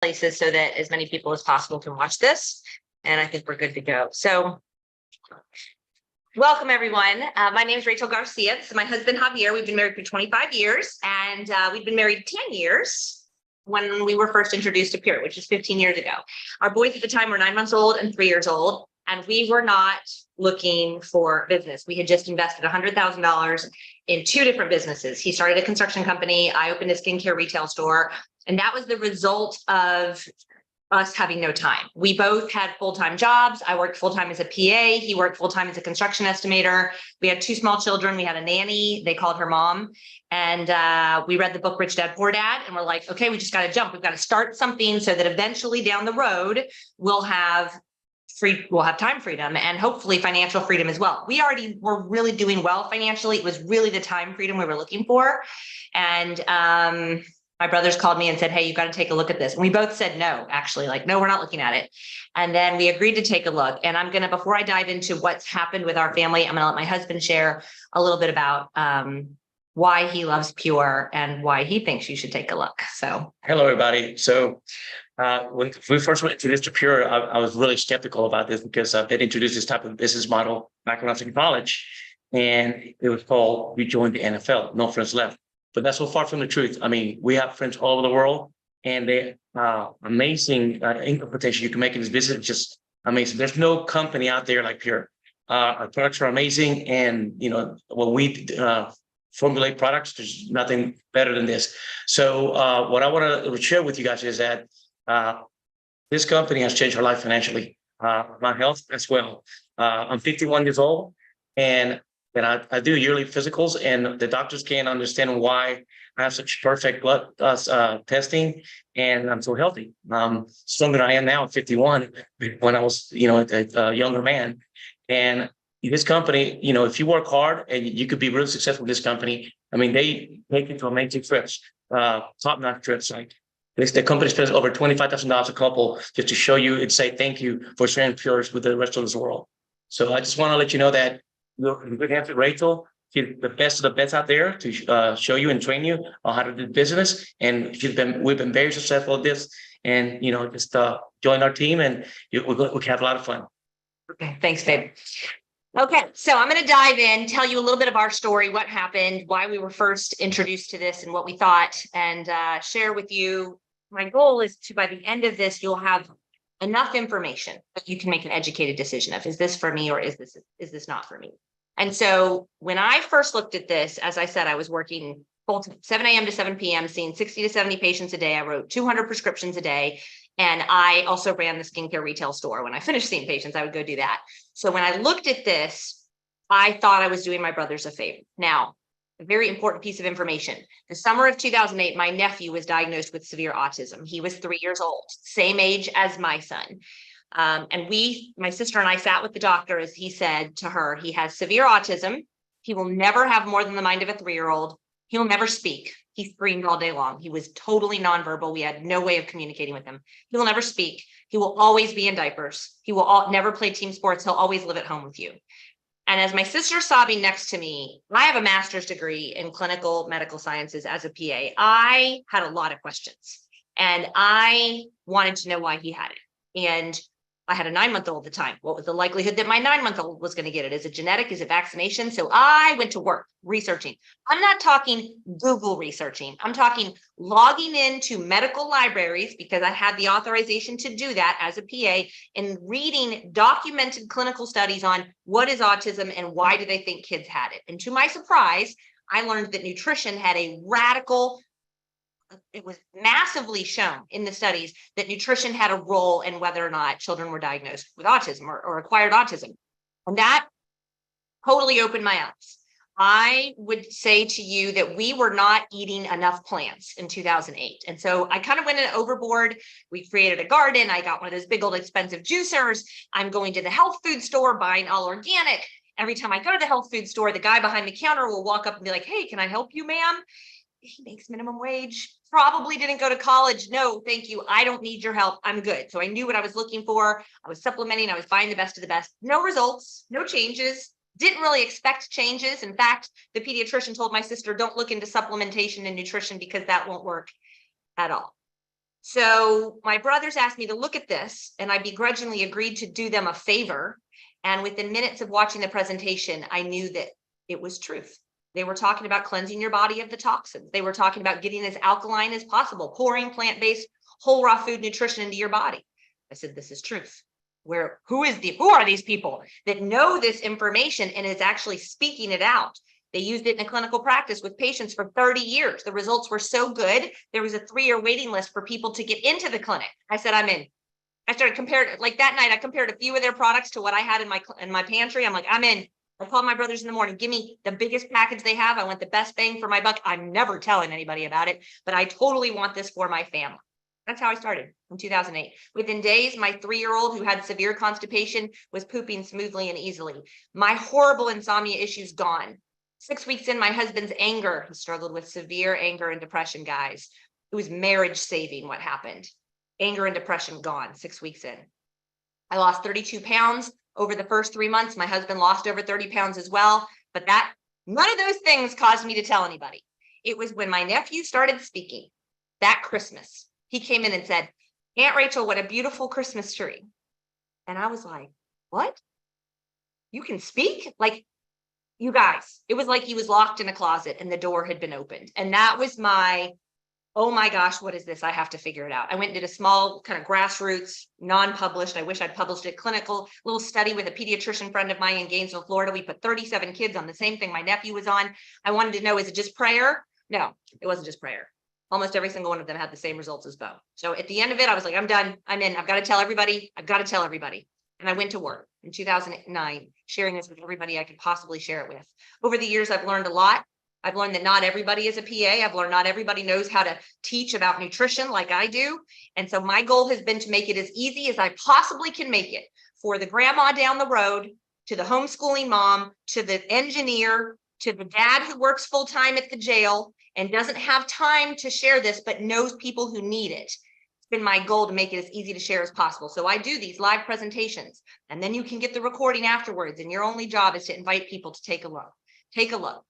places so that as many people as possible can watch this. And I think we're good to go. So welcome, everyone. My name is Rachel Garcia. This is my husband, Javier. We've been married for 25 years, and we've been married 10 years when we were first introduced to Pure, which is 15 years ago. Our boys at the time were 9 months old and 3 years old, and we were not looking for business. We had just invested $100,000 in 2 different businesses. He started a construction company. I opened a skincare retail store, and that was the result of us having no time. We both had full-time jobs. I worked full-time as a PA. He worked full-time as a construction estimator. We had 2 small children. We had a nanny. They called her mom. And we read the book, Rich Dad, Poor Dad. And we're like, okay, we just got to jump. We've got to start something so that eventually down the road, we'll have time freedom and hopefully financial freedom as well. We already were really doing well financially. It was really the time freedom we were looking for. And my brothers called me and said, hey, you got to take a look at this. And we both said no, actually, like, no, we're not looking at it. And then we agreed to take a look. And I'm going to, before I dive into what's happened with our family, I'm going to let my husband share a little bit about why he loves Pure and why he thinks you should take a look. So hello, everybody. So when we first went introduced to Pure, I was really skeptical about this because they introduced this type of business model back when I was in college. And it was called, we joined the NFL, no friends left. But that's so far from the truth. I mean, we have friends all over the world, and they amazing income potential you can make in this business. Just amazing. There's no company out there like Pure. Our products are amazing, and when we formulate products, there's nothing better than this. So what I want to share with you guys is that this company has changed our life financially, my health as well. I'm 51 years old, and I do yearly physicals, and the doctors can't understand why I have such perfect blood testing, and I'm so healthy. Stronger than I am now at 51 when I was, a younger man. And this company, if you work hard and you could be really successful with this company, I mean, they take you to amazing trips, top-notch trips. Like the company spends over $25,000 a couple just to show you and say thank you for sharing Pures with the rest of this world. So I just want to let you know that you're in good hands with Rachel. She's the best of the best out there to show you and train you on how to do business. And we've been very successful at this. And just join our team, and we can have a lot of fun. Okay, thanks, babe. Okay, so I'm going to dive in, tell you a little bit of our story, what happened, why we were first introduced to this, and what we thought, and share with you. My goal is to, by the end of this, you'll have enough information that you can make an educated decision of, is this for me or is this not for me? And so when I first looked at this, as I said, I was working full time, 7 a.m. to 7 p.m., seeing 60 to 70 patients a day. I wrote 200 prescriptions a day. And I also ran the skincare retail store. When I finished seeing patients, I would go do that. So when I looked at this, I thought I was doing my brothers a favor. Now, a very important piece of information. The summer of 2008, my nephew was diagnosed with severe autism. He was 3 years old, same age as my son. And my sister and I sat with the doctor as he said to her, he has severe autism. He will never have more than the mind of a 3-year-old. He'll never speak. He screamed all day long. He was totally nonverbal. We had no way of communicating with him. He will never speak. He will always be in diapers. He will never play team sports. He'll always live at home with you. And as my sister's sobbing next to me, I have a master's degree in clinical medical sciences as a PA. I had a lot of questions, and I wanted to know why he had it. And I had a 9-month-old at the time. What was the likelihood that my 9-month-old was going to get it? Is it genetic? Is it vaccination? So I went to work researching. I'm not talking Google researching. I'm talking logging into medical libraries, because I had the authorization to do that as a PA, and reading documented clinical studies on what is autism and why do they think kids had it. And to my surprise, I learned that nutrition had it was massively shown in the studies that nutrition had a role in whether or not children were diagnosed with autism or acquired autism. And that totally opened my eyes. I would say to you that we were not eating enough plants in 2008. And so I kind of went overboard. We created a garden. I got one of those big old expensive juicers. I'm going to the health food store buying all organic. Every time I go to the health food store, the guy behind the counter will walk up and be like, hey, can I help you, ma'am? He makes minimum wage, probably didn't go to college. No, thank you. I don't need your help. I'm good. So I knew what I was looking for. I was supplementing. I was buying the best of the best. No results, no changes. Didn't really expect changes. In fact, the pediatrician told my sister, don't look into supplementation and nutrition because that won't work at all. So my brothers asked me to look at this, and I begrudgingly agreed to do them a favor. And within minutes of watching the presentation, I knew that it was truth. They were talking about cleansing your body of the toxins. They were talking about getting as alkaline as possible, pouring plant-based whole raw food nutrition into your body. I said, this is truth. Who are these people that know this information and is actually speaking it out? They used it in a clinical practice with patients for 30 years. The results were so good. There was a 3-year waiting list for people to get into the clinic. I said, I'm in. I started comparing, like that night, I compared a few of their products to what I had in my pantry. I'm like, I'm in. I called my brothers in the morning, give me the biggest package they have. I want the best bang for my buck. I'm never telling anybody about it, but I totally want this for my family. That's how I started in 2008. Within days, my 3-year-old who had severe constipation was pooping smoothly and easily. My horrible insomnia issues gone. 6 weeks in, my husband's anger, he struggled with severe anger and depression, guys. It was marriage saving what happened. Anger and depression gone 6 weeks in. I lost 32 pounds over the first 3 months. My husband lost over 30 pounds as well. But none of those things caused me to tell anybody. It was when my nephew started speaking that Christmas. He came in and said, Aunt Rachel, what a beautiful Christmas tree. And I was like, what? You can speak? Like, you guys, it was like he was locked in a closet and the door had been opened. And that was oh my gosh, what is this? I have to figure it out. I went and did a small kind of grassroots, non-published, I wish I'd published it, clinical little study with a pediatrician friend of mine in Gainesville, Florida. We put 37 kids on the same thing my nephew was on. I wanted to know, is it just prayer? No, it wasn't just prayer. Almost every single one of them had the same results as Bo. So at the end of it, I was like, I'm done. I'm in. I've got to tell everybody. I've got to tell everybody. And I went to work in 2009, sharing this with everybody I could possibly share it with. Over the years, I've learned a lot. I've learned that not everybody is a PA. I've learned not everybody knows how to teach about nutrition like I do. And so my goal has been to make it as easy as I possibly can make it for the grandma down the road, to the homeschooling mom, to the engineer, to the dad who works full time at the jail and doesn't have time to share this, but knows people who need it. It's been my goal to make it as easy to share as possible. So I do these live presentations, and then you can get the recording afterwards. And your only job is to invite people to take a look. Take a look.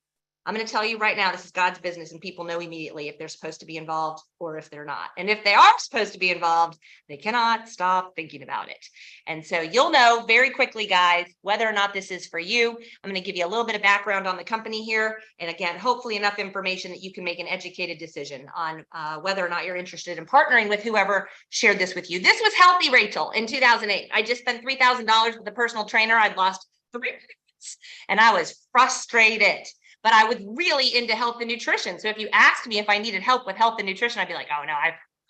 I'm going to tell you right now, this is God's business, and people know immediately if they're supposed to be involved or if they're not. And if they are supposed to be involved, they cannot stop thinking about it. And so you'll know very quickly, guys, whether or not this is for you. I'm going to give you a little bit of background on the company here. And again, hopefully enough information that you can make an educated decision on whether or not you're interested in partnering with whoever shared this with you. This was Healthy Rachel in 2008. I just spent $3,000 with a personal trainer. I'd lost 3 pounds and I was frustrated. But I was really into health and nutrition. So if you asked me if I needed help with health and nutrition, I'd be like, oh no,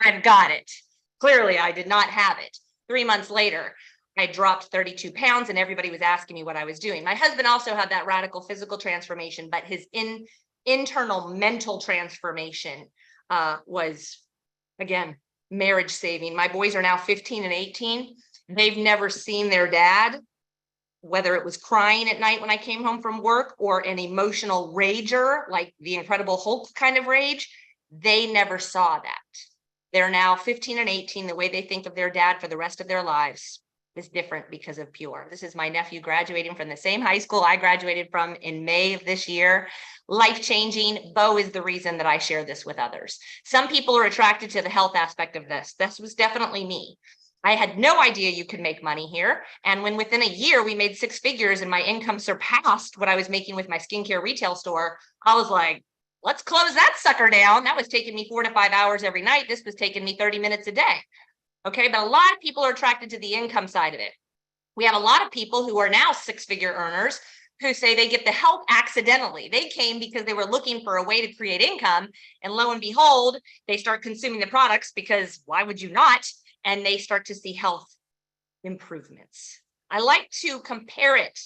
I've got it. Clearly, I did not have it. 3 months later, I dropped 32 pounds and everybody was asking me what I was doing. My husband also had that radical physical transformation, but his internal mental transformation was, again, marriage saving. My boys are now 15 and 18. They've never seen their dad, whether it was crying at night when I came home from work or an emotional rager, like the Incredible Hulk kind of rage. They never saw that. They're now 15 and 18. The way they think of their dad for the rest of their lives is different because of Pure. This is my nephew graduating from the same high school I graduated from in May of this year. Life-changing. Bo is the reason that I share this with others. Some people are attracted to the health aspect of this. This was definitely me. I had no idea you could make money here. And when within a year we made 6 figures and my income surpassed what I was making with my skincare retail store, I was like, let's close that sucker down. That was taking me 4 to 5 hours every night. This was taking me 30 minutes a day. Okay, but a lot of people are attracted to the income side of it. We have a lot of people who are now 6-figure earners who say they get the help accidentally. They came because they were looking for a way to create income. And lo and behold, they start consuming the products because why would you not? And they start to see health improvements. I like to compare it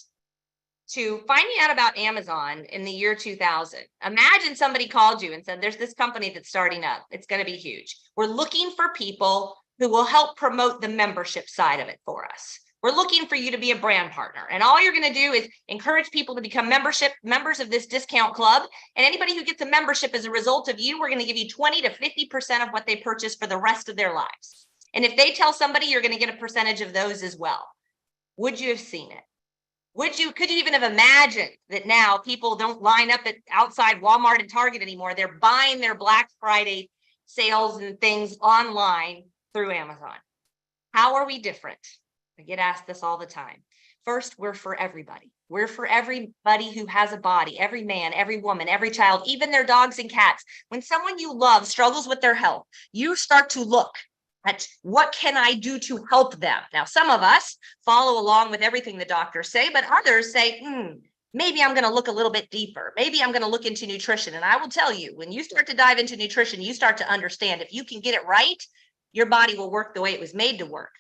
to finding out about Amazon in the year 2000. Imagine somebody called you and said, there's this company that's starting up. It's going to be huge. We're looking for people who will help promote the membership side of it for us. We're looking for you to be a brand partner. And all you're going to do is encourage people to become members of this discount club. And anybody who gets a membership as a result of you, we're going to give you 20 to 50% of what they purchase for the rest of their lives. And if they tell somebody, you're going to get a percentage of those as well. Would you have seen it? Could you even have imagined that now people don't line up outside Walmart and Target anymore? They're buying their Black Friday sales and things online through Amazon. How are we different? I get asked this all the time. First, we're for everybody. We're for everybody who has a body, every man, every woman, every child, even their dogs and cats. When someone you love struggles with their health, you start to look at what can I do to help them? Now, some of us follow along with everything the doctors say, but others say, maybe I'm going to look a little bit deeper. Maybe I'm going to look into nutrition. And I will tell you, when you start to dive into nutrition, you start to understand if you can get it right, your body will work the way it was made to work.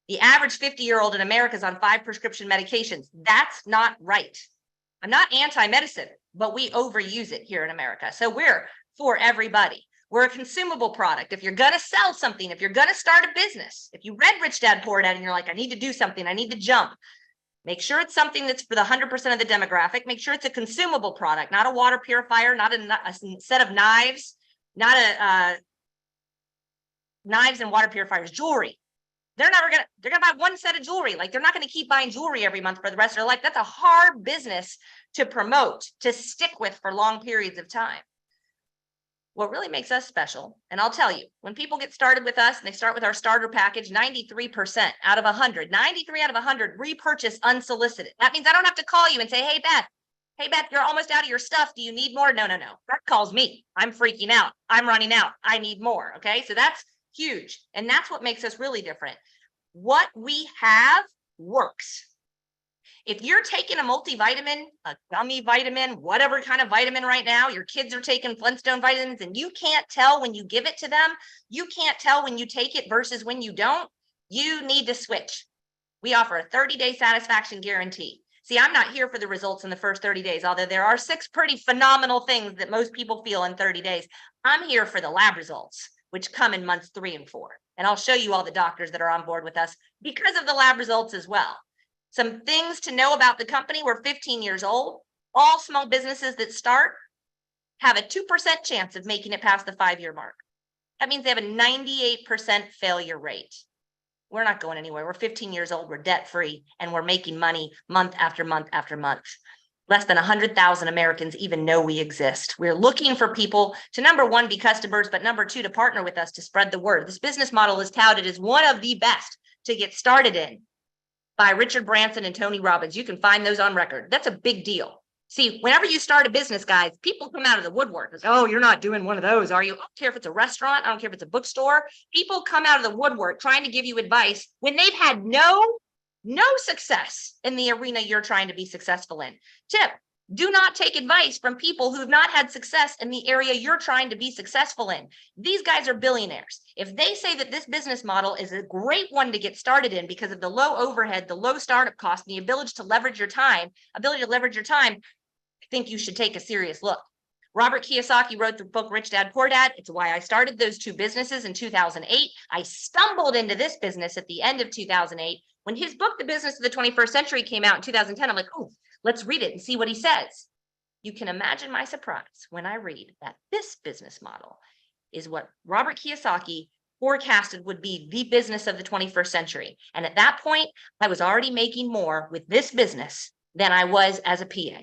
The average 50-year-old in America is on 5 prescription medications. That's not right. I'm not anti-medicine, but we overuse it here in America. So we're for everybody. We're a consumable product. If you're going to sell something, if you're going to start a business, if you read Rich Dad Poor Dad and you're like, I need to do something, I need to jump, make sure it's something that's for the 100% of the demographic. Make sure it's a consumable product, not a water purifier, not a set of knives, not knives and water purifiers, jewelry. They're gonna buy one set of jewelry. Like, they're not going to keep buying jewelry every month for the rest of their life. That's a hard business to promote, to stick with for long periods of time. What really makes us special, and I'll tell you, when people get started with us and they start with our starter package, 93% out of 100, 93 out of 100 repurchase unsolicited. That means I don't have to call you and say, hey, Beth, you're almost out of your stuff. Do you need more? No. That calls me. I'm freaking out. I'm running out. I need more. Okay. So that's huge. And that's what makes us really different. What we have works. If you're taking a multivitamin, a gummy vitamin, whatever kind of vitamin right now, your kids are taking Flintstone vitamins and you can't tell when you give it to them, you can't tell when you take it versus when you don't, you need to switch. We offer a 30-day satisfaction guarantee. See, I'm not here for the results in the first 30 days, although there are 6 pretty phenomenal things that most people feel in 30 days. I'm here for the lab results, which come in months 3 and 4. And I'll show you all the doctors that are on board with us because of the lab results as well. Some things to know about the company. We're 15 years old. All small businesses that start have a 2% chance of making it past the 5-year mark. That means they have a 98% failure rate. We're not going anywhere. We're 15 years old. We're debt free and we're making money month after month after month. Less than 100,000 Americans even know we exist. We're looking for people to, number 1, be customers, but number 2, to partner with us to spread the word. This business model is touted as one of the best to get started in by Richard Branson and Tony Robbins. You can find those on record. That's a big deal. See, whenever you start a business, guys, people come out of the woodwork and say, oh, you're not doing one of those, are you? I don't care if it's a restaurant. I don't care if it's a bookstore. People come out of the woodwork trying to give you advice when they've had no success in the arena you're trying to be successful in. Tip: do not take advice from people who've not had success in the area you're trying to be successful in. These guys are billionaires. If they say that this business model is a great one to get started in because of the low overhead, the low startup cost, and the ability to leverage your time, I think you should take a serious look. Robert Kiyosaki wrote the book Rich Dad Poor Dad. It's why I started those 2 businesses in 2008. I stumbled into this business at the end of 2008. When his book, The Business of the 21st Century, came out in 2010, I'm like, oh, let's read it and see what he says. You can imagine my surprise when I read that this business model is what Robert Kiyosaki forecasted would be the business of the 21st century. And at that point, I was already making more with this business than I was as a PA.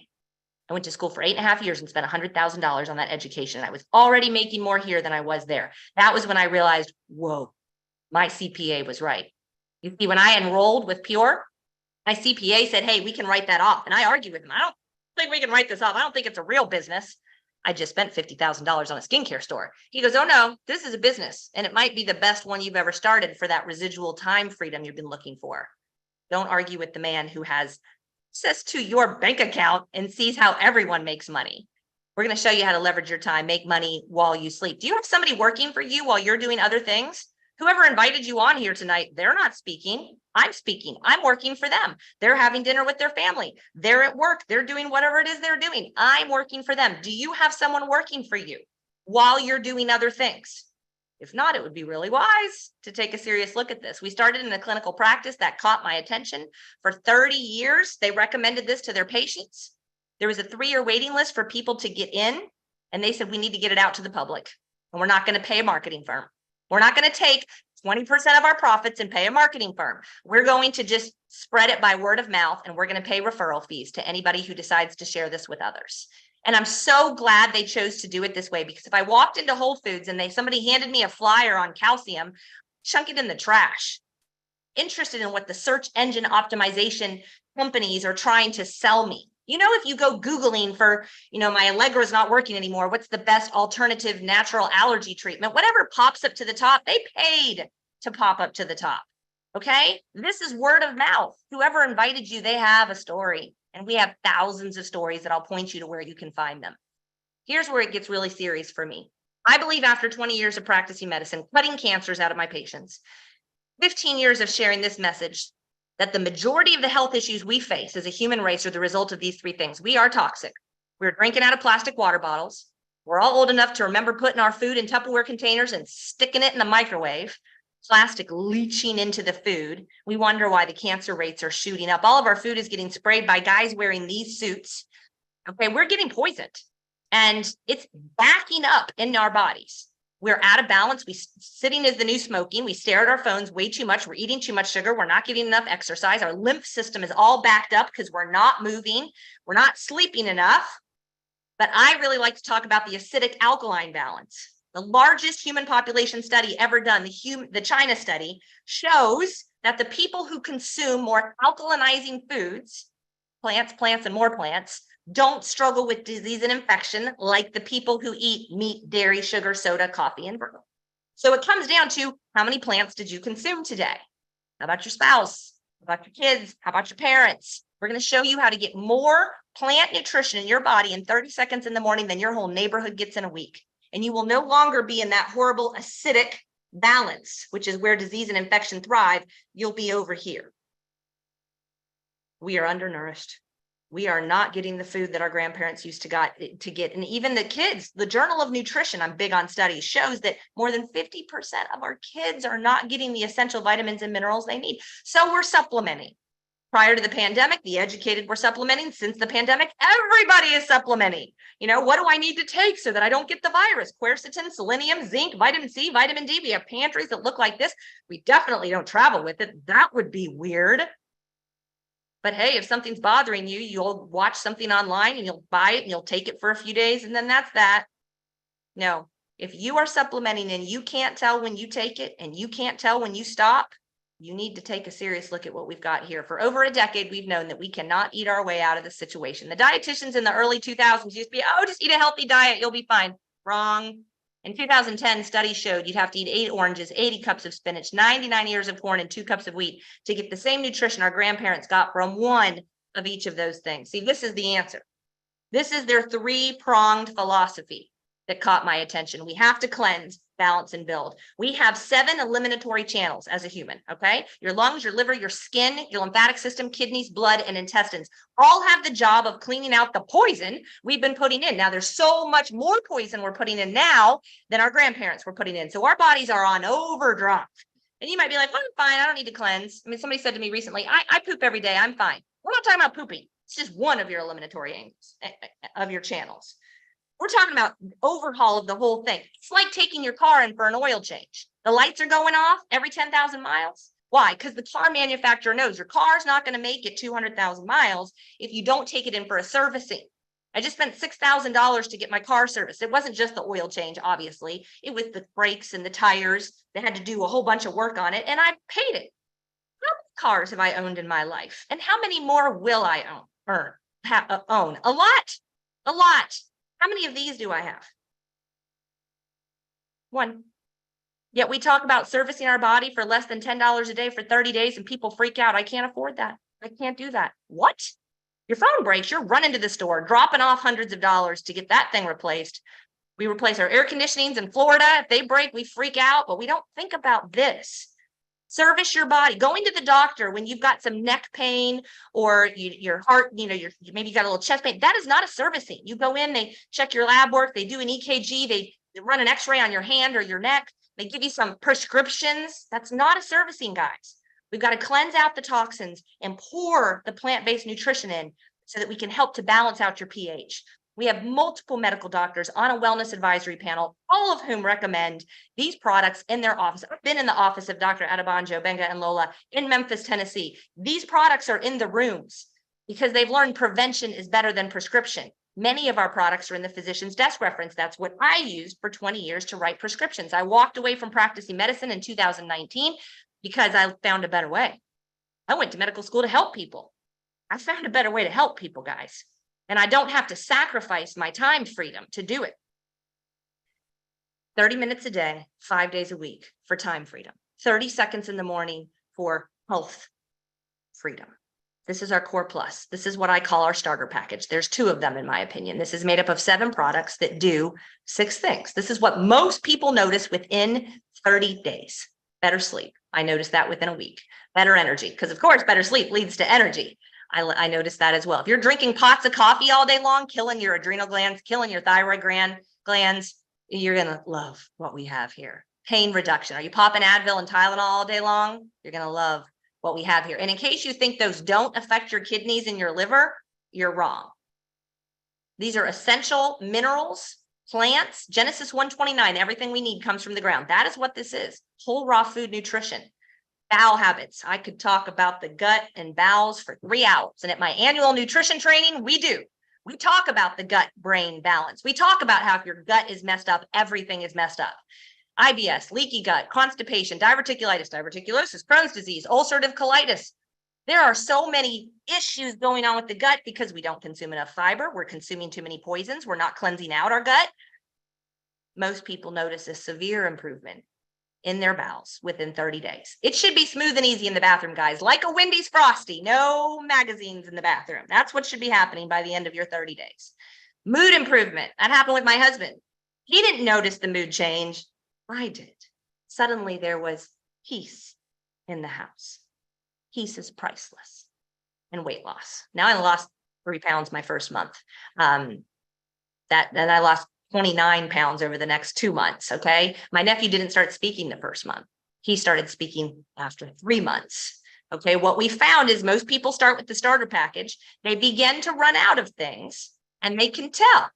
I went to school for 8.5 years and spent $100,000 on that education. I was already making more here than I was there. That was when I realized, whoa, my CPA was right. You see, when I enrolled with Pure, my CPA said, hey, we can write that off. And I argued with him. I don't think we can write this off. I don't think it's a real business. I just spent $50,000 on a skincare store. He goes, oh no, this is a business. And it might be the best one you've ever started for that residual time freedom you've been looking for. Don't argue with the man who has access to your bank account and sees how everyone makes money. We're going to show you how to leverage your time, make money while you sleep. Do you have somebody working for you while you're doing other things? Whoever invited you on here tonight, they're not speaking. I'm speaking. I'm working for them. They're having dinner with their family. They're at work. They're doing whatever it is they're doing. I'm working for them. Do you have someone working for you while you're doing other things? If not, it would be really wise to take a serious look at this. We started in a clinical practice that caught my attention. For 30 years, they recommended this to their patients. There was a 3-year waiting list for people to get in, and they said, we need to get it out to the public, and we're not going to pay a marketing firm. We're not going to take 20% of our profits and pay a marketing firm. We're going to just spread it by word of mouth, and we're going to pay referral fees to anybody who decides to share this with others. And I'm so glad they chose to do it this way, because if I walked into Whole Foods and somebody handed me a flyer on calcium, chunk it in the trash. Interested in what the search engine optimization companies are trying to sell me. If you go Googling for, my Allegra is not working anymore, what's the best alternative natural allergy treatment? Whatever pops up to the top, they paid to pop up to the top. Okay. This is word of mouth. Whoever invited you, they have a story. And we have thousands of stories that I'll point you to where you can find them. Here's where it gets really serious for me. I believe after 20 years of practicing medicine, cutting cancers out of my patients, 15 years of sharing this message, that the majority of the health issues we face as a human race are the result of these three things. We are toxic. We're drinking out of plastic water bottles. We're all old enough to remember putting our food in Tupperware containers and sticking it in the microwave. Plastic leaching into the food. We wonder why the cancer rates are shooting up. All of our food is getting sprayed by guys wearing these suits. Okay, we're getting poisoned, and it's backing up in our bodies. We're out of balance. Sitting is the new smoking. We stare at our phones way too much. We're eating too much sugar. We're not getting enough exercise. Our lymph system is all backed up because we're not moving. We're not sleeping enough. But I really like to talk about the acidic alkaline balance. The largest human population study ever done, the China study, shows that the people who consume more alkalinizing foods, plants, and more plants, don't struggle with disease and infection like the people who eat meat, dairy, sugar, soda, coffee, and bread. So it comes down to, how many plants did you consume today? How about your spouse? How about your kids? How about your parents? We're going to show you how to get more plant nutrition in your body in 30 seconds in the morning than your whole neighborhood gets in a week. And you will no longer be in that horrible acidic balance, which is where disease and infection thrive. You'll be over here. We are undernourished. We are not getting the food that our grandparents used to get. And even the kids, the Journal of Nutrition, I'm big on studies, shows that more than 50% of our kids are not getting the essential vitamins and minerals they need. So we're supplementing. Prior to the pandemic, the educated were supplementing. Since the pandemic, everybody is supplementing. What do I need to take so that I don't get the virus? Quercetin, selenium, zinc, vitamin C, vitamin D. We have pantries that look like this. We definitely don't travel with it. That would be weird. But hey, if something's bothering you, you'll watch something online and you'll buy it and you'll take it for a few days, and then that's that. No, if you are supplementing and you can't tell when you take it and you can't tell when you stop, you need to take a serious look at what we've got here. For over a decade, we've known that we cannot eat our way out of the situation. The dietitians in the early 2000s used to be, just eat a healthy diet, you'll be fine. Wrong. In 2010, studies showed you'd have to eat 8 oranges, 80 cups of spinach, 99 ears of corn, and 2 cups of wheat to get the same nutrition our grandparents got from one of each of those things. See, this is the answer. This is their 3-pronged philosophy that caught my attention. We have to cleanse, balance, and build. We have 7 eliminatory channels as a human, okay? Your lungs, your liver, your skin, your lymphatic system, kidneys, blood, and intestines all have the job of cleaning out the poison we've been putting in. Now, there's so much more poison we're putting in now than our grandparents were putting in. So our bodies are on overdrive. And you might be like, well, I'm fine. I don't need to cleanse. I mean, somebody said to me recently, I poop every day. I'm fine. We're not talking about pooping. It's just one of your eliminatory angles of your channels. We're talking about overhaul of the whole thing. It's like taking your car in for an oil change. The lights are going off every 10,000 miles. Why? Because the car manufacturer knows your car's not going to make it 200,000 miles if you don't take it in for a servicing. I just spent $6,000 to get my car serviced. It wasn't just the oil change, obviously. It was the brakes and the tires. They had to do a whole bunch of work on it, and I paid it. How many cars have I owned in my life? And how many more will I own? A lot. How many of these do I have? 1. Yet we talk about servicing our body for less than $10 a day for 30 days, and people freak out. I can't afford that. I can't do that. What? Your phone breaks, you're running to the store, dropping off hundreds of dollars to get that thing replaced. We replace our air conditionings in Florida. If they break, we freak out, but we don't think about this. Service your body. Going to the doctor when you've got some neck pain or your heart, maybe you got a little chest pain. That is not a servicing. You go in, they check your lab work, they do an EKG, they run an x-ray on your hand or your neck. They give you some prescriptions. That's not a servicing, guys. We've got to cleanse out the toxins and pour the plant-based nutrition in so that we can help to balance out your pH. We have multiple medical doctors on a wellness advisory panel, all of whom recommend these products in their office. I've been in the office of Dr. Adebanjo, Benga, and Lola in Memphis, Tennessee. These products are in the rooms because they've learned prevention is better than prescription. Many of our products are in the physician's desk reference. That's what I used for 20 years to write prescriptions. I walked away from practicing medicine in 2019 because I found a better way. I went to medical school to help people. I found a better way to help people, guys. And I don't have to sacrifice my time freedom to do it. 30 minutes a day, 5 days a week for time freedom. 30 seconds in the morning for health freedom. This is our Core Plus. This is what I call our starter package. There's 2 of them, in my opinion. This is made up of 7 products that do 6 things. This is what most people notice within 30 days. Better sleep. I noticed that within a week. Better energy, because of course, better sleep leads to energy. I noticed that as well. If you're drinking pots of coffee all day long, killing your adrenal glands, killing your thyroid glands, you're going to love what we have here. Pain reduction. Are you popping Advil and Tylenol all day long? You're going to love what we have here. And in case you think those don't affect your kidneys and your liver, you're wrong. These are essential minerals, plants, Genesis 129, everything we need comes from the ground. That is what this is. Whole raw food nutrition. Bowel habits. I could talk about the gut and bowels for 3 hours. And at my annual nutrition training, we talk about the gut brain balance. We talk about how if your gut is messed up, everything is messed up. IBS, leaky gut, constipation, diverticulosis, Crohn's disease, ulcerative colitis. There are so many issues going on with the gut because we don't consume enough fiber. We're consuming too many poisons. We're not cleansing out our gut. Most people notice a severe improvement in their bowels within 30 days. It should be smooth and easy in the bathroom, guys, like a Wendy's Frosty, no magazines in the bathroom. That's what should be happening by the end of your 30 days. Mood improvement. That happened with my husband. He didn't notice the mood change. I did. Suddenly there was peace in the house. Peace is priceless. And weight loss. Now I lost 3 pounds my first month. And I lost 29 pounds over the next 2 months. Okay. My nephew didn't start speaking the first month. He started speaking after 3 months. Okay. What we found is most people start with the starter package. They begin to run out of things and they can tell.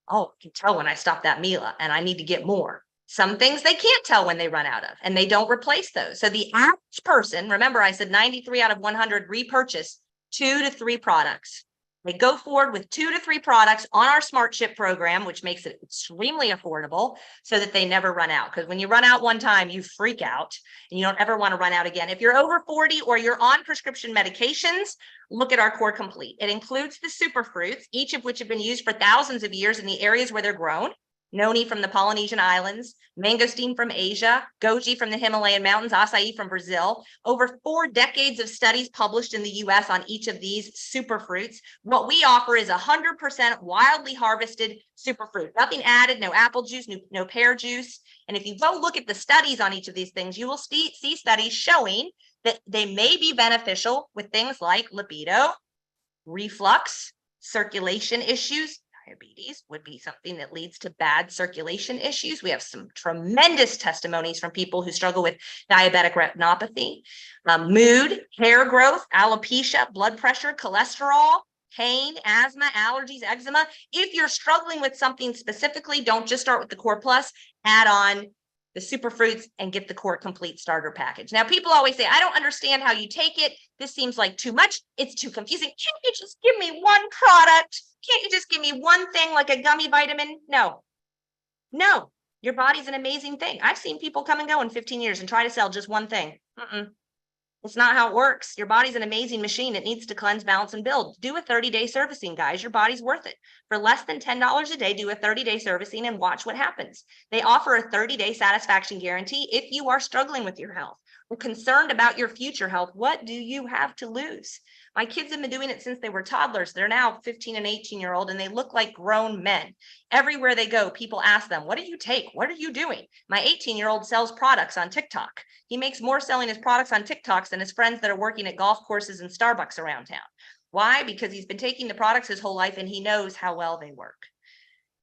Oh, I can tell when I stop that meal and I need to get more. Some things they can't tell when they run out of, and they don't replace those. So the average person, remember I said 93 out of 100 repurchase 2 to 3 products. They go forward with 2 to 3 products on our Smart Ship program, which makes it extremely affordable so that they never run out. Because when you run out one time, you freak out and you don't ever want to run out again. If you're over 40 or you're on prescription medications, look at our Core Complete. It includes the superfruits, each of which have been used for thousands of years in the areas where they're grown. Noni from the Polynesian Islands, mangosteen from Asia, goji from the Himalayan mountains, acai from Brazil. Over 4 decades of studies published in the US on each of these superfruits. What we offer is 100% wildly harvested superfruit. Nothing added, no apple juice, no pear juice. And if you go look at the studies on each of these things, you will see studies showing that they may be beneficial with things like libido, reflux, circulation issues. Diabetes would be something that leads to bad circulation issues. We have some tremendous testimonies from people who struggle with diabetic retinopathy, mood, hair growth, alopecia, blood pressure, cholesterol, pain, asthma, allergies, eczema. If you're struggling with something specifically, don't just start with the Core Plus, add on the superfruits and get the Core Complete starter package. Now, people always say, I don't understand how you take it. This seems like too much. It's too confusing. Can't you just give me one product? Can't you just give me one thing like a gummy vitamin? No, your body's an amazing thing. I've seen people come and go in 15 years and try to sell just one thing. It's not how it works. Your body's an amazing machine. It needs to cleanse, balance, and build. Do a 30-day servicing, guys. Your body's worth it. For less than $10 a day, do a 30-day servicing and watch what happens. They offer a 30-day satisfaction guarantee. If you are struggling with your health or concerned about your future health, what do you have to lose? My kids have been doing it since they were toddlers. They're now 15 and 18-year-old, and they look like grown men. Everywhere they go, people ask them, what do you take? What are you doing? My 18-year-old sells products on TikTok. He makes more selling his products on TikToks than his friends that are working at golf courses and Starbucks around town. Why? Because he's been taking the products his whole life and he knows how well they work.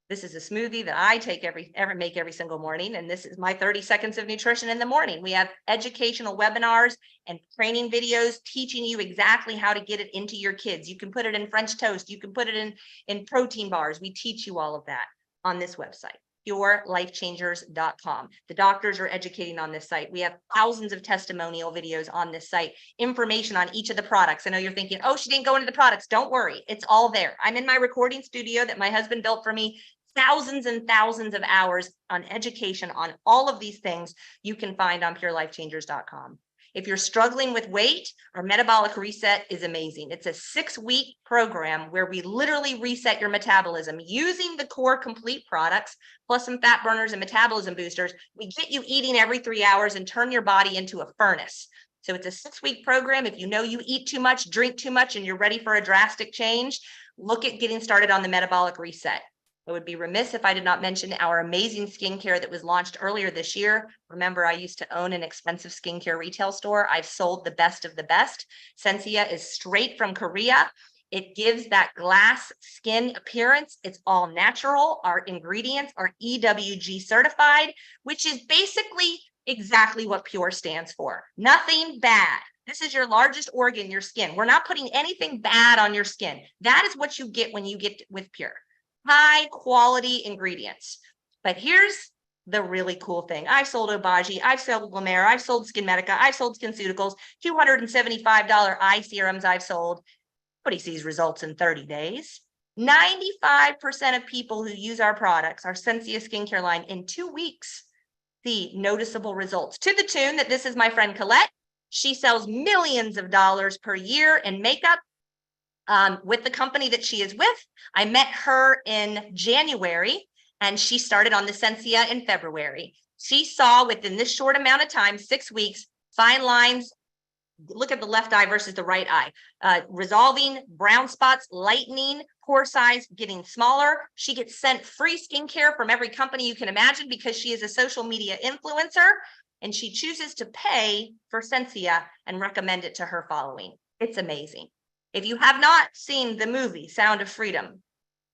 This is a smoothie that I make every single morning. And this is my 30 seconds of nutrition in the morning. We have educational webinars and training videos teaching you exactly how to get it into your kids. You can put it in French toast. You can put it in protein bars. We teach you all of that on this website. purelifechangers.com. The doctors are educating on this site. We have thousands of testimonial videos on this site, information on each of the products. I know you're thinking, oh, she didn't go into the products. Don't worry. It's all there. I'm in my recording studio that my husband built for me. Thousands and thousands of hours on education on all of these things you can find on purelifechangers.com. If you're struggling with weight, our metabolic reset is amazing. It's a 6-week program where we literally reset your metabolism using the core complete products, plus some fat burners and metabolism boosters. We get you eating every 3 hours and turn your body into a furnace. So it's a 6-week program. If you know you eat too much, drink too much, and you're ready for a drastic change, look at getting started on the metabolic reset. I would be remiss if I did not mention our amazing skincare that was launched earlier this year. Remember, I used to own an expensive skincare retail store. I've sold the best of the best. Sensia is straight from Korea. It gives that glass skin appearance. It's all natural. Our ingredients are EWG certified, which is basically exactly what Pure stands for. Nothing bad. This is your largest organ, your skin. We're not putting anything bad on your skin. That is what you get when you get with Pure. High quality ingredients. But here's the really cool thing. I've sold Obagi, I've sold Glamour, I've sold Skin Medica, I've sold SkinCeuticals, $275 eye serums I've sold. Nobody sees results in 30 days. 95% of people who use our products, our Sensia skincare line, in 2 weeks see noticeable results, to the tune that this is my friend Colette. She sells millions of dollars per year in makeup. With the company that she is with. I met her in January and she started on the Sensia in February. She saw within this short amount of time, 6 weeks, fine lines. Look at the left eye versus the right eye, resolving brown spots, lightening, pore size getting smaller. She gets sent free skincare from every company you can imagine because she is a social media influencer and she chooses to pay for Sensia and recommend it to her following. It's amazing. If you have not seen the movie Sound of Freedom,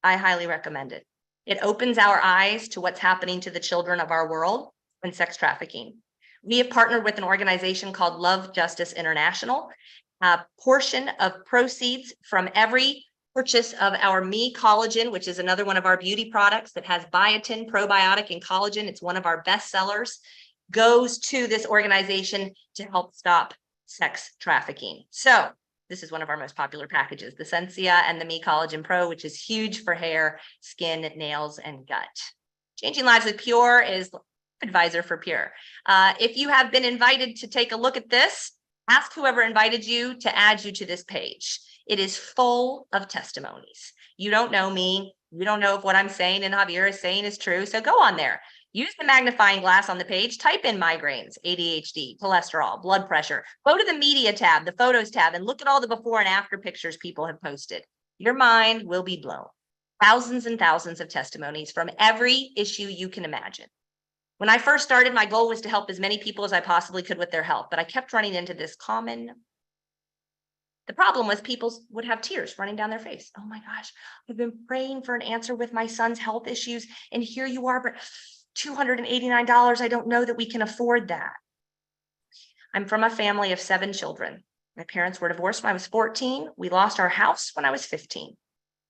I highly recommend it. It opens our eyes to what's happening to the children of our world and sex trafficking. We have partnered with an organization called Love Justice International. A portion of proceeds from every purchase of our Me Collagen, which is another one of our beauty products that has biotin, probiotic, and collagen, it's one of our best sellers, goes to this organization to help stop sex trafficking. So this is one of our most popular packages, the Sensia and the Me Collagen Pro, which is huge for hair, skin, nails, and gut. Changing Lives with Pure is advisor for Pure. If you have been invited to take a look at this, ask whoever invited you to add you to this page. It is full of testimonies. You don't know me. You don't know if what I'm saying and Javier is saying is true. So go on there. Use the magnifying glass on the page, type in migraines, ADHD, cholesterol, blood pressure. Go to the media tab, the photos tab, and look at all the before and after pictures people have posted. Your mind will be blown. Thousands and thousands of testimonies from every issue you can imagine. When I first started, my goal was to help as many people as I possibly could with their health, but I kept running into this the problem was people would have tears running down their face. Oh my gosh, I've been praying for an answer with my son's health issues, and here you are, but $289, I don't know that we can afford that. I'm from a family of 7 children. My parents were divorced when I was 14. We lost our house when I was 15.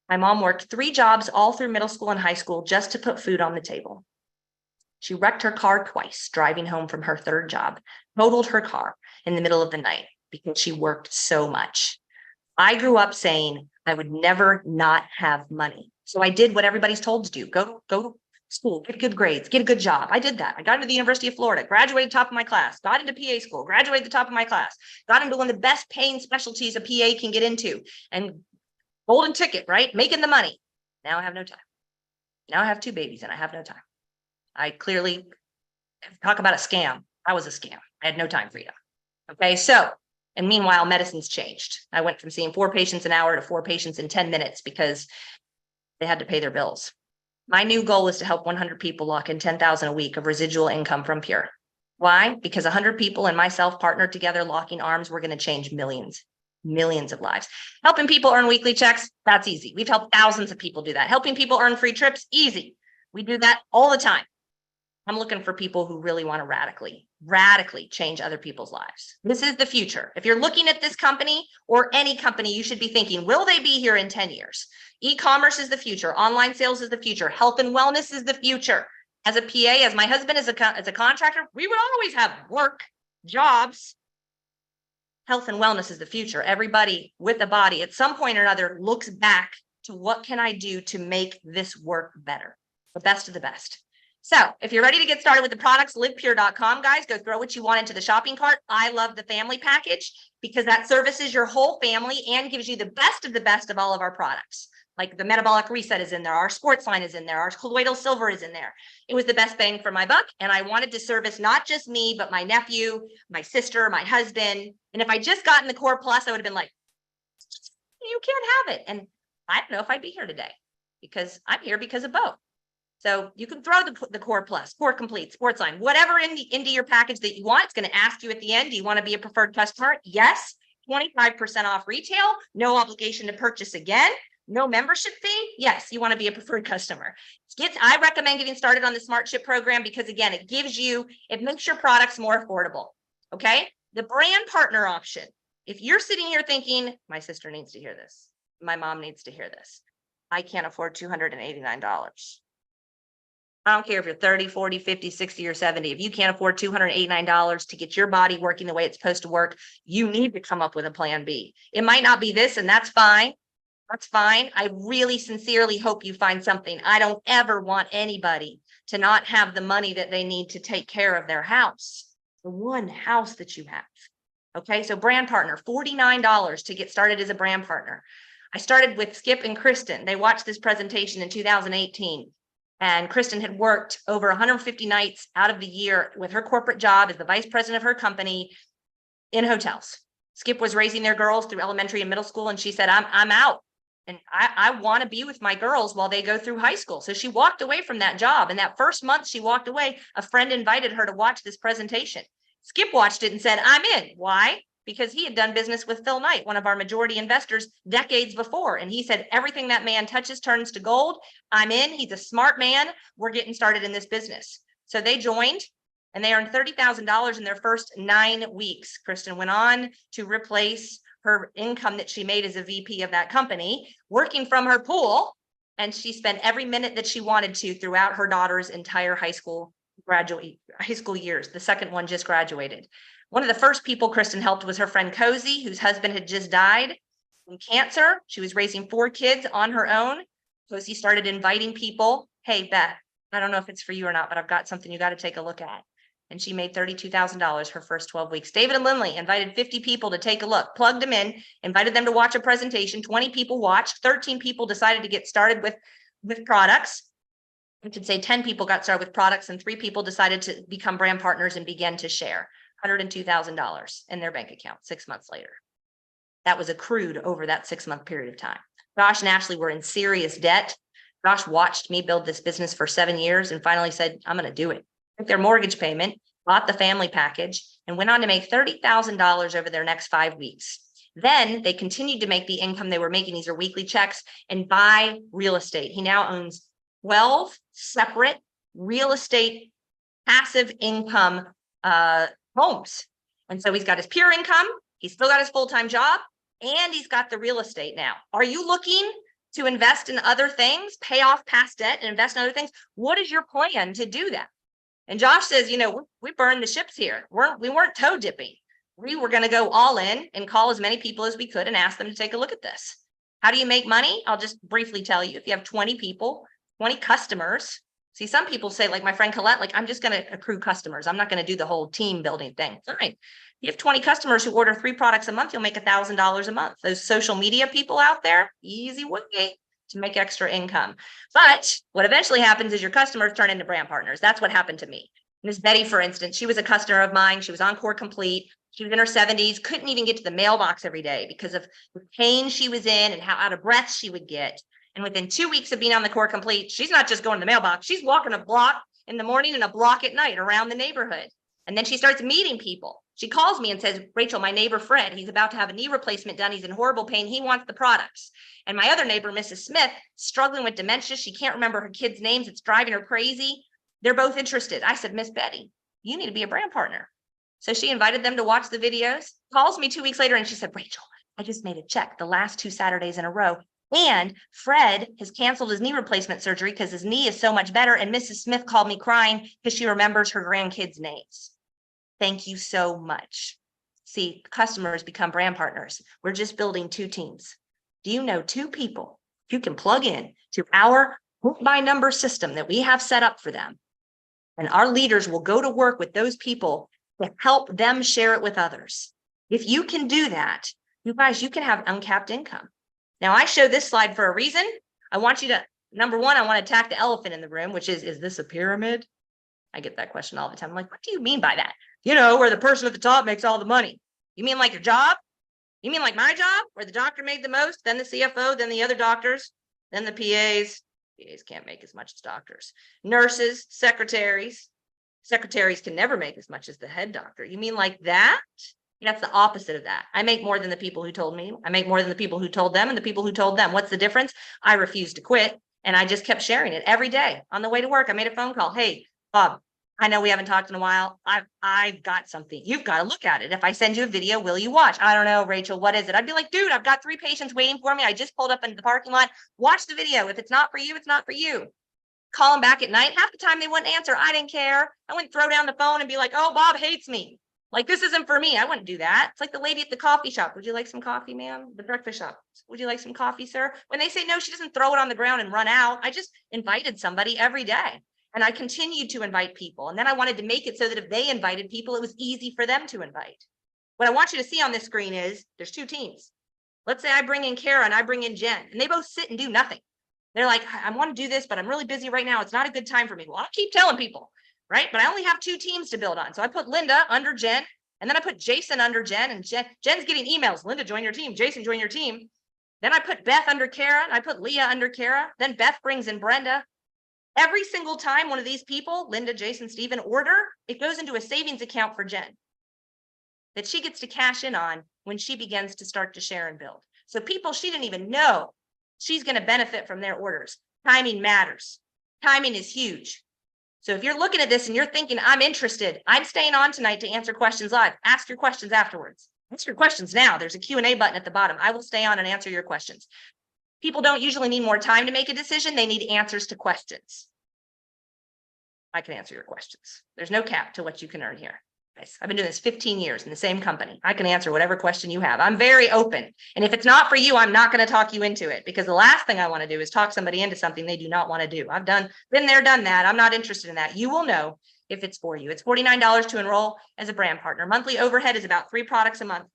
My mom worked 3 jobs all through middle school and high school just to put food on the table. She wrecked her car twice driving home from her 3rd job, totaled her car in the middle of the night because she worked so much. I grew up saying I would never not have money. So I did what everybody's told to do. Go to school, get good grades, get a good job. I did that. I got into the University of Florida, graduated top of my class, got into PA school, graduated the top of my class, got into one of the best paying specialties a PA can get into, and golden ticket, right? Making the money. Now I have no time. Now I have 2 babies and I have no time. I clearly talk about a scam. I was a scam. I had no time for you. Okay, so, and meanwhile, medicine's changed. I went from seeing 4 patients an hour to 4 patients in 10 minutes because they had to pay their bills. My new goal is to help 100 people lock in $10,000 a week of residual income from Pure. Why? Because 100 people and myself partnered together, locking arms, we're going to change millions of lives. Helping people earn weekly checks, that's easy. We've helped thousands of people do that. Helping people earn free trips, easy. We do that all the time. I'm looking for people who really want to radically change other people's lives. This is the future. If you're looking at this company or any company, you should be thinking, will they be here in 10 years? E-commerce is the future. Online sales is the future. Health and wellness is the future. as a PA, as my husband as a contractor, we would always have work, jobs. Health and wellness is the future. Everybody with a body at some point or another looks back to what can I do to make this work better? The best of the best. So if you're ready to get started with the products, livepure.com, guys, go throw what you want into the shopping cart. I love the family package because that services your whole family and gives you the best of all of our products. Like the metabolic reset is in there. Our sports line is in there. Our colloidal silver is in there. It was the best bang for my buck. And I wanted to service not just me, but my nephew, my sister, my husband. And if I just gotten the Core Plus, I would have been like, you can't have it. And I don't know if I'd be here today because I'm here because of both. So you can throw the Core Plus, Core Complete, Sports Line, whatever into your package that you want. It's going to ask you at the end, do you want to be a preferred customer? Yes. 25% off retail, no obligation to purchase again. No membership fee? Yes, you want to be a preferred customer. I recommend getting started on the Smart Ship program because again, it makes your products more affordable. Okay. The brand partner option. If you're sitting here thinking, my sister needs to hear this. My mom needs to hear this. I can't afford $289. I don't care if you're 30, 40, 50, 60, or 70. If you can't afford $289 to get your body working the way it's supposed to work, you need to come up with a plan B. It might not be this, and that's fine. That's fine. I really sincerely hope you find something. I don't ever want anybody to not have the money that they need to take care of their house, the one house that you have. Okay, so brand partner, $49 to get started as a brand partner. I started with Skip and Kristen. They watched this presentation in 2018. And Kristen had worked over 150 nights out of the year with her corporate job as the vice president of her company in hotels. Skip was raising their girls through elementary and middle school. And she said, I'm out. And I want to be with my girls while they go through high school. So she walked away from that job. And that first month she walked away, a friend invited her to watch this presentation. Skip watched it and said, I'm in. Why? Because he had done business with Phil Knight, one of our majority investors, decades before. And he said, everything that man touches turns to gold. I'm in. He's a smart man. We're getting started in this business. So they joined and they earned $30,000 in their first 9 weeks. Kristen went on to replace her income that she made as a VP of that company, working from her pool. And she spent every minute that she wanted to throughout her daughter's entire high school years. The second one just graduated. One of the first people Kristen helped was her friend Cozy, whose husband had just died from cancer. She was raising 4 kids on her own. Cozy started inviting people. Hey, Beth, I don't know if it's for you or not, but I've got something you got to take a look at. And she made $32,000 her first 12 weeks. David and Lindley invited 50 people to take a look, plugged them in, invited them to watch a presentation. 20 people watched, 13 people decided to get started with products. I should say 10 people got started with products and 3 people decided to become brand partners and began to share $102,000 in their bank account 6 months later. That was accrued over that 6-month period of time. Josh and Ashley were in serious debt. Josh watched me build this business for 7 years and finally said, I'm going to do it. Took their mortgage payment, bought the family package, and went on to make $30,000 over their next 5 weeks. Then they continued to make the income they were making. These are weekly checks and buy real estate. He now owns 12 separate real estate passive income homes. And so he's got his pure income. He's still got his full-time job and he's got the real estate now. Are you looking to invest in other things, pay off past debt and invest in other things? What is your plan to do that? And Josh says, we burned the ships here. We weren't toe dipping. We were going to go all in and call as many people as we could and ask them to take a look at this. How do you make money? I'll just briefly tell you. If you have 20 people, 20 customers. See, some people say, like my friend Colette, like, I'm just going to accrue customers. I'm not going to do the whole team building thing. Fine. You have 20 customers who order 3 products a month, you'll make $1,000 a month. Those social media people out there, easy way to make extra income. But what eventually happens is your customers turn into brand partners. That's what happened to me. Miss Betty, for instance, she was a customer of mine. She was on Core Complete. She was in her 70s, couldn't even get to the mailbox every day because of the pain she was in and how out of breath she would get. And within 2 weeks of being on the Core Complete, she's not just going to the mailbox. She's walking a block in the morning and a block at night around the neighborhood. And then she starts meeting people. She calls me and says, Rachel, my neighbor Fred, he's about to have a knee replacement done. He's in horrible pain. He wants the products. And my other neighbor, Mrs. Smith, struggling with dementia. She can't remember her kids' names. It's driving her crazy. They're both interested. I said, Miss Betty, you need to be a brand partner. So she invited them to watch the videos, calls me 2 weeks later, and she said, Rachel, I just made a check the last 2 Saturdays in a row, And Fred has canceled his knee replacement surgery because his knee is so much better. And Mrs. Smith called me crying because she remembers her grandkids' names. Thank you so much. See, customers become brand partners. We're just building 2 teams. Do you know 2 people you can plug in to our book by number system that we have set up for them? And our leaders will go to work with those people to help them share it with others. If you can do that, you guys, you can have uncapped income. Now, I show this slide for a reason. I want you to, number one, I want to attack the elephant in the room, which is this a pyramid? I get that question all the time. I'm like, what do you mean by that? You know, where the person at the top makes all the money. You mean like your job? You mean like my job, where the doctor made the most, then the CFO, then the other doctors, then the PAs? PAs can't make as much as doctors. Nurses, secretaries. Secretaries can never make as much as the head doctor. You mean like that? That's the opposite of that. I make more than the people who told me. I make more than the people who told them and the people who told them. What's the difference? I refused to quit. And I just kept sharing it every day on the way to work. I made a phone call. Hey, Bob, I know we haven't talked in a while. I've got something. You've got to look at it. If I send you a video, will you watch? I don't know, Rachel, what is it? I'd be like, dude, I've got 3 patients waiting for me. I just pulled up into the parking lot. Watch the video. If it's not for you, it's not for you. Call them back at night. Half the time they wouldn't answer. I didn't care. I wouldn't throw down the phone and be like, oh, Bob hates me. Like, this isn't for me. I wouldn't do that. It's like the lady at the coffee shop. Would you like some coffee, ma'am? The breakfast shop. Would you like some coffee, sir? When they say no, she doesn't throw it on the ground and run out. I just invited somebody every day. And I continued to invite people. And then I wanted to make it so that if they invited people, it was easy for them to invite. What I want you to see on this screen is there's 2 teams. Let's say I bring in Kara and I bring in Jen, and they both sit and do nothing. They're like, I want to do this, but I'm really busy right now. It's not a good time for me. Well, I'll keep telling people, right? But I only have 2 teams to build on. So I put Linda under Jen, and then I put Jason under Jen, and Jen's getting emails. Linda, join your team. Jason, join your team. Then I put Beth under Kara, and I put Leah under Kara. Then Beth brings in Brenda. Every single time one of these people, Linda, Jason, Stephen, order, it goes into a savings account for Jen that she gets to cash in on when she begins to start to share and build. So people she didn't even know she's going to benefit from their orders. Timing matters. Timing is huge. So if you're looking at this and you're thinking, I'm interested, I'm staying on tonight to answer questions live. Ask your questions afterwards. Ask your questions now. There's a Q&A button at the bottom. I will stay on and answer your questions. People don't usually need more time to make a decision. They need answers to questions. I can answer your questions. There's no cap to what you can earn here. I've been doing this 15 years in the same company. I can answer whatever question you have. I'm very open. And if it's not for you, I'm not going to talk you into it, because the last thing I want to do is talk somebody into something they do not want to do. I've been there, done that. I'm not interested in that. You will know if it's for you. It's $49 to enroll as a brand partner. Monthly overhead is about 3 products a month.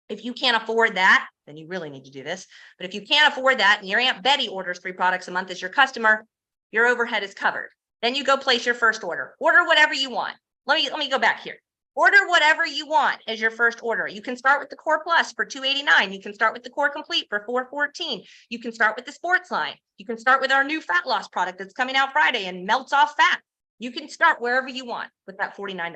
If you can't afford that, then you really need to do this. But if you can't afford that and your Aunt Betty orders 3 products a month as your customer, your overhead is covered. Then you go place your first order. Order whatever you want. Let me go back here. Order whatever you want as your first order. You can start with the Core Plus for $289. You can start with the Core Complete for $414. You can start with the Sports line. You can start with our new fat loss product that's coming out Friday and melts off fat. You can start wherever you want with that $49.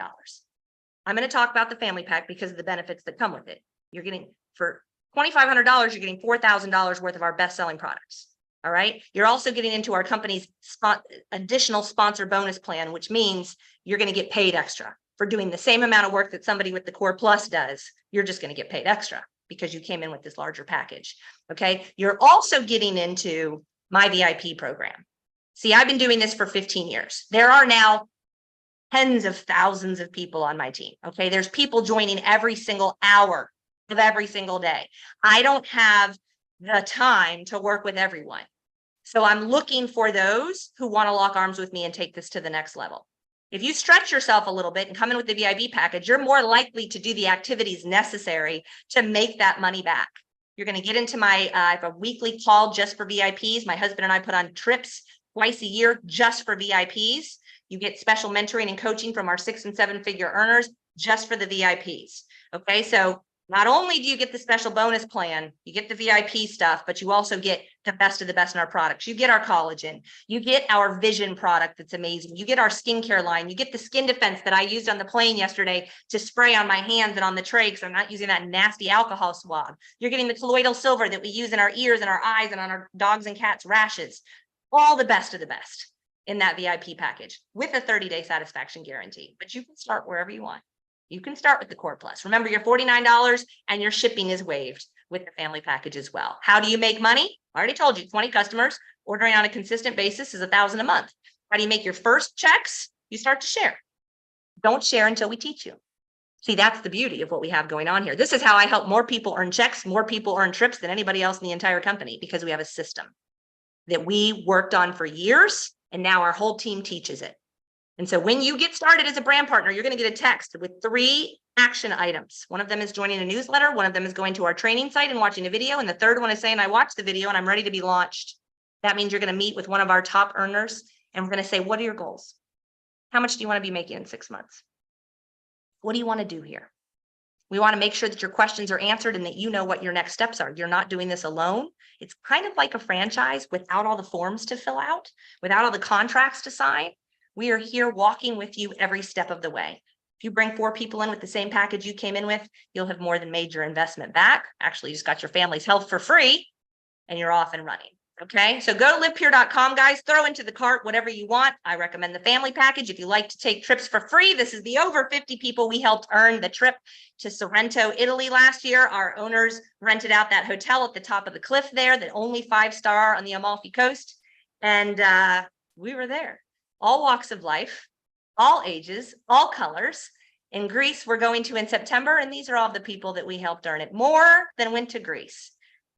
I'm going to talk about the family pack because of the benefits that come with it. You're getting, for $2,500, you're getting $4,000 worth of our best-selling products. All right. You're also getting into our company's additional sponsor bonus plan, which means you're going to get paid extra for doing the same amount of work that somebody with the Core Plus does. You're just going to get paid extra because you came in with this larger package. Okay. You're also getting into my VIP program. See, I've been doing this for 15 years. There are now tens of thousands of people on my team. Okay. There's people joining every single hour of every single day. I don't have the time to work with everyone. So I'm looking for those who want to lock arms with me and take this to the next level. If you stretch yourself a little bit and come in with the VIP package, you're more likely to do the activities necessary to make that money back. You're going to get into my I have a weekly call just for VIPs. My husband and I put on trips twice a year just for VIPs. You get special mentoring and coaching from our 6- and 7-figure earners just for the VIPs. Okay, so not only do you get the special bonus plan, you get the VIP stuff, but you also get the best of the best in our products. You get our collagen, you get our vision product that's amazing. You get our skincare line, you get the skin defense that I used on the plane yesterday to spray on my hands and on the tray because I'm not using that nasty alcohol swab. You're getting the colloidal silver that we use in our ears and our eyes and on our dogs and cats' rashes. All the best of the best in that VIP package with a 30-day satisfaction guarantee. But you can start wherever you want. You can start with the Core Plus. Remember, your $49 and your shipping is waived. with the family package as well. How do you make money? I already told you, 20 customers ordering on a consistent basis is $1,000 a month. How do you make your first checks? You start to share. Don't share until we teach you. See, that's the beauty of what we have going on here. This is how I help more people earn checks, more people earn trips than anybody else in the entire company, because we have a system that we worked on for years, and now our whole team teaches it. And so when you get started as a brand partner, you're going to get a text with 3 action items. One of them is joining a newsletter. One of them is going to our training site and watching a video. And the third one is saying, I watched the video and I'm ready to be launched. That means you're going to meet with one of our top earners and we're going to say, what are your goals? How much do you want to be making in 6 months? What do you want to do here? We want to make sure that your questions are answered and that you know what your next steps are. You're not doing this alone. It's kind of like a franchise without all the forms to fill out, without all the contracts to sign. We are here walking with you every step of the way. If you bring 4 people in with the same package you came in with, you'll have more than made your investment back. Actually, you just got your family's health for free and you're off and running. Okay, so go to livepure.com, guys, throw into the cart whatever you want. I recommend the family package. If you like to take trips for free, this is the over 50 people we helped earn the trip to Sorrento, Italy last year. Our owners rented out that hotel at the top of the cliff there, the only 5-star on the Amalfi Coast. And we were there. All walks of life, all ages, all colors. In Greece, we're going to in September, and these are all the people that we helped earn it. More than went to Greece.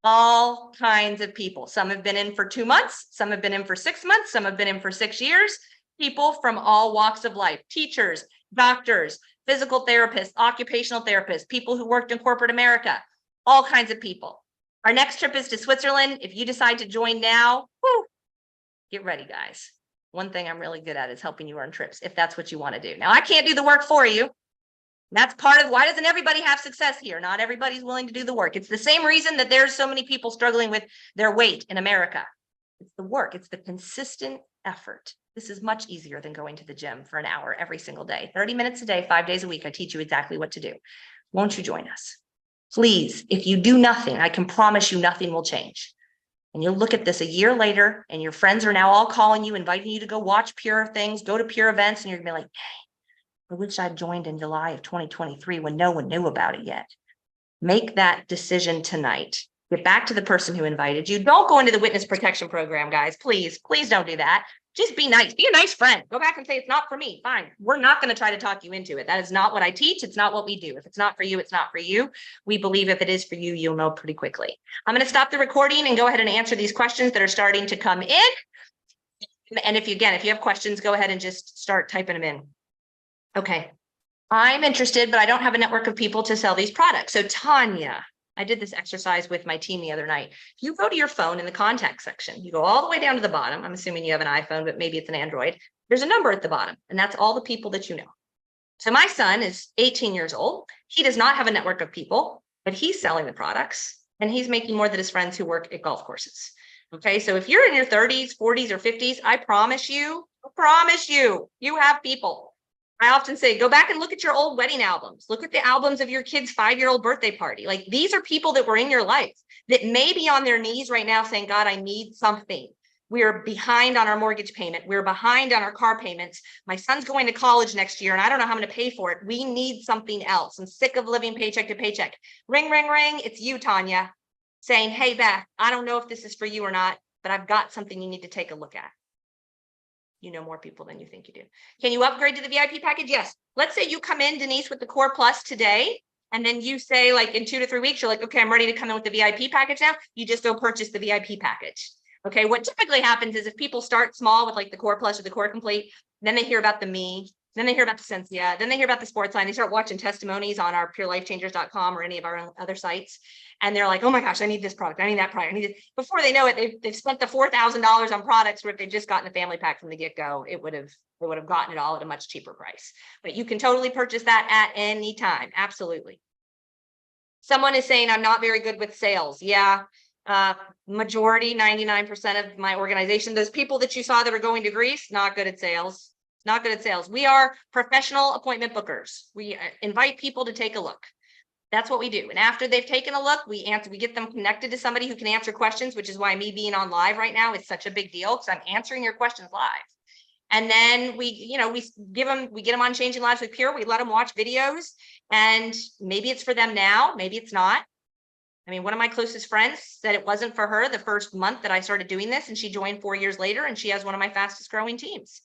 All kinds of people. Some have been in for 2 months. Some have been in for 6 months. Some have been in for 6 years. People from all walks of life, teachers, doctors, physical therapists, occupational therapists, people who worked in corporate America, all kinds of people. Our next trip is to Switzerland. If you decide to join now, whoo, get ready, guys. One thing I'm really good at is helping you earn trips, if that's what you want to do. Now, I can't do the work for you. That's part of why doesn't everybody have success here? Not everybody's willing to do the work. It's the same reason that there's so many people struggling with their weight in America. It's the work. It's the consistent effort. This is much easier than going to the gym for an hour every single day. 30 minutes a day, 5 days a week. I teach you exactly what to do. Won't you join us? Please, if you do nothing, I can promise you nothing will change. And you'll look at this a year later and your friends are now all calling you, inviting you to go watch Pure things, go to Pure events, and you're gonna be like, I wish I'd joined in July of 2023 when no one knew about it yet. Make that decision tonight. Get back to the person who invited you. Don't go into the witness protection program, guys. Please, please don't do that. Just be nice. Be a nice friend. Go back and say, it's not for me. Fine. We're not going to try to talk you into it. That is not what I teach. It's not what we do. If it's not for you, it's not for you. We believe if it is for you, you'll know pretty quickly. I'm going to stop the recording and go ahead and answer these questions that are starting to come in. And if you have questions, go ahead and just start typing them in. Okay, I'm interested, but I don't have a network of people to sell these products. So Tanya, I did this exercise with my team the other night. You go to your phone in the contact section, you go all the way down to the bottom. I'm assuming you have an iPhone, but maybe it's an Android. There's a number at the bottom, and that's all the people that you know. So my son is 18 years old. He does not have a network of people, but he's selling the products and he's making more than his friends who work at golf courses. Okay, so if you're in your 30s, 40s, or 50s, I promise you, you have people. I often say, go back and look at your old wedding albums. Look at the albums of your kid's 5-year-old birthday party. Like, these are people that were in your life that may be on their knees right now saying, God, I need something. We're behind on our mortgage payment. We're behind on our car payments. My son's going to college next year and I don't know how I'm going to pay for it. We need something else. I'm sick of living paycheck to paycheck. Ring, ring, ring. It's you, Tanya, saying, hey, Beth, I don't know if this is for you or not, but I've got something you need to take a look at. You know more people than you think you do. Can you upgrade to the VIP package? Yes. Let's say you come in, Denise, with the Core Plus today, and then you say, like, in 2 to 3 weeks, you're like, okay, I'm ready to come in with the VIP package now. You just go purchase the VIP package. Okay. What typically happens is if people start small with like the Core Plus or the Core Complete, then they hear about the Me, then they hear about the Sensia, then they hear about the Sports Line. They start watching testimonies on our purelifechangers.com or any of our other sites. And they're like, oh my gosh, I need this product. I need that product. I need it. Before they know it, they've spent the $4,000 on products where if they'd just gotten a family pack from the get-go, they would have gotten it all at a much cheaper price. But you can totally purchase that at any time. Absolutely. Someone is saying I'm not very good with sales. Yeah. Majority, 99% of my organization, those people that you saw that are going to Greece, not good at sales. Not good at sales. We are professional appointment bookers. We invite people to take a look. That's what we do. And after they've taken a look, we get them connected to somebody who can answer questions, which is why me being on live right now is such a big deal, because I'm answering your questions live. And then we get them on Changing Lives with Pure. We let them watch videos, and maybe it's for them now, maybe it's not. I mean, one of my closest friends said it wasn't for her the first month that I started doing this, and she joined 4 years later, and she has one of my fastest growing teams.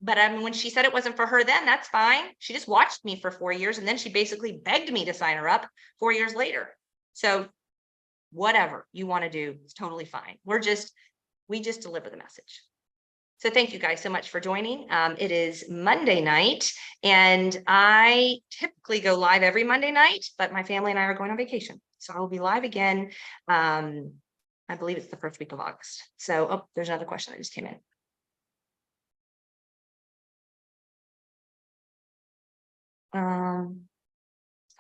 But I mean, when she said it wasn't for her then, that's fine. She just watched me for 4 years, and then she basically begged me to sign her up 4 years later. So whatever you want to do, it's totally fine. We just deliver the message. So thank you guys so much for joining. It is Monday night, and I typically go live every Monday night, but my family and I are going on vacation. So I will be live again. I believe it's the first week of August. So, oh, there's another question that just came in.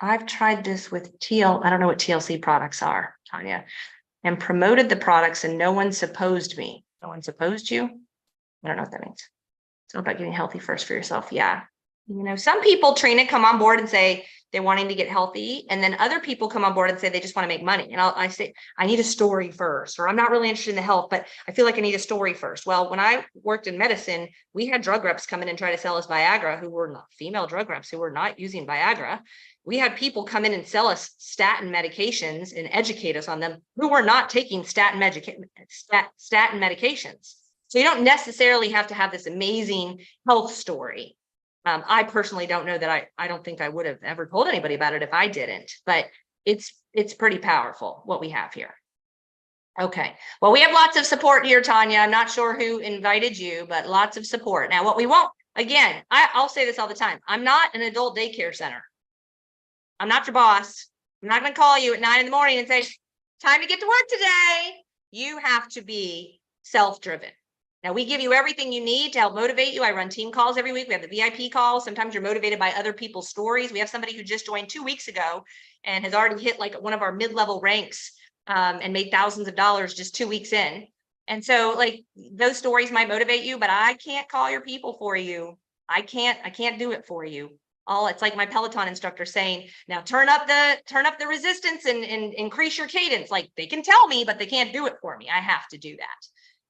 I've tried this with I don't know what TLC products are, Tanya, and promoted the products, and no one supposed me. No one supposed you? I don't know what that means. It's all about getting healthy first for yourself. Yeah. You know, some people, Trina, come on board and say they're wanting to get healthy. And then other people come on board and say they just want to make money. And I say, I need a story first, or I'm not really interested in the health, but I feel like I need a story first. Well, when I worked in medicine, we had drug reps come in and try to sell us Viagra, who were not female drug reps, who were not using Viagra. We had people come in and sell us statin medications and educate us on them who were not taking statin medications. So you don't necessarily have to have this amazing health story. I personally don't know that I don't think I would have ever told anybody about it if I didn't, but it's pretty powerful what we have here. Okay, well, we have lots of support here, Tanya. I'm not sure who invited you, but lots of support. Now, what we won't, again, I'll say this all the time. I'm not an adult daycare center. I'm not your boss. I'm not going to call you at 9 a.m. and say, time to get to work today. You have to be self-driven. Now, we give you everything you need to help motivate you. I run team calls every week. We have the VIP calls. Sometimes you're motivated by other people's stories. We have somebody who just joined 2 weeks ago and has already hit like one of our mid-level ranks and made thousands of dollars just 2 weeks in. And so like those stories might motivate you, but I can't call your people for you. I can't do it for you. It's like my Peloton instructor saying, now turn up the resistance and increase your cadence. Like they can tell me, but they can't do it for me. I have to do that.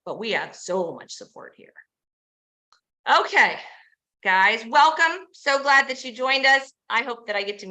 But we have so much support here. Okay, guys, welcome. So glad that you joined us. I hope that I get to meet